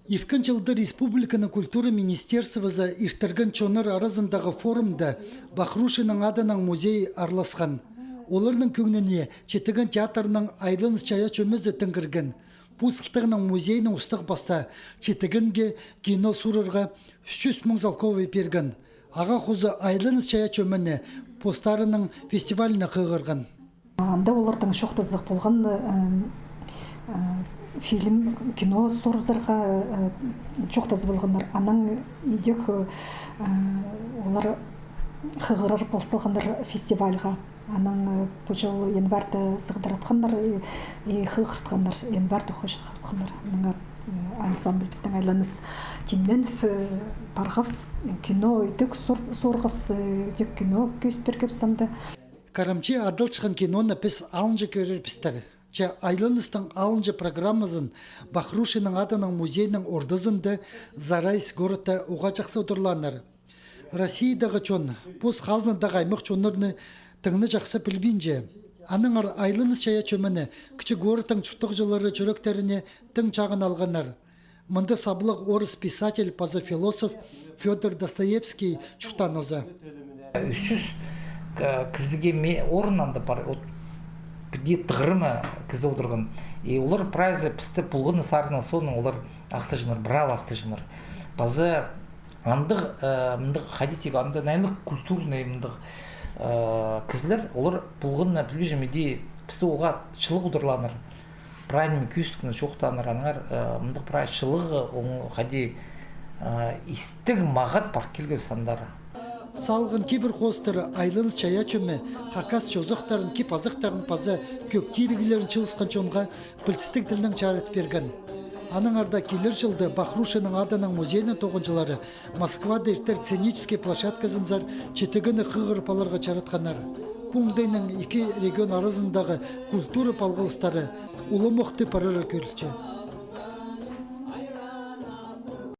Иркін жылды Республиканың культура министерствоза иштірген чоныр арызындағы форумда Бахрушинның адының музей арласқан. Оларның көңніне Четіген театрының айлын чая чөмізді тіңгірген. Пусықтығының музейінің ұстық баста Четігенге кино сурырға 300 мың залковы берген. Аға қозы айлын чая чөміне постарының фестиваліне қығырған. Анда олардың шоқтызық болған фильм, кино сорызырға жоқтаз болғандар. Аның идек олар қығырыр болсылғандар фестивальға. Аның бұжыл январда сығдаратқандар, қығыртқандар, январда қығыртқандар. Аның ансамбль біздің айланыз темнен барғавс кино идек сорғавс, идек кино көз бергіп санды. Карамчи адыл чыған киноны біз алынжы көрер пістер. Че айланыстың алынжы программазын Бахрушинның адының музейінің ордызынды Зарайс городта уға жақсы отырланыр. Россиядағы чон, пос қазындағы аймақ чонырны тыңны жақсы білбейінже. Аныңар айланыс чая чөміні кіші городтың чүттық жылары жүректеріне тың чағын алғанар. Мұнда сабылық орыс писатель, паза философ Федор Достоевский чүттан оза. 300 кіздіге орыннан да бар. Где тығырымы кізі отырған. Олар прайзы пісті пұлғыны сарына соның олар ақты жыныр, браво ақты жыныр. Базы андық қадетегі анда нәйлік культурный мұндық кізілер, олар пұлғыны білбежімеде пісті оға шылық отырланыр. Прайнымен күйістікіні шоқтаныр, анар мұндық прайз шылығы оңы қаде истік мағат бар келгев сандары. Салғын кейбір қостыры айлыныз чая чөмі, хакас чозықтарын, кеп азықтарын пазы көк тирігілерін чылысқан чонға білтістік тілінің чарет берген. Аның арда келер жылды Бахрушинның адының музейінің тоғынжылары Москвада ертер сценический площадкасынзар Четігіні қығырпаларға чаратқанар. Пуңдайның екі регион арызындағы культура палғылыстары ұлы мұқты парыры көрілчі.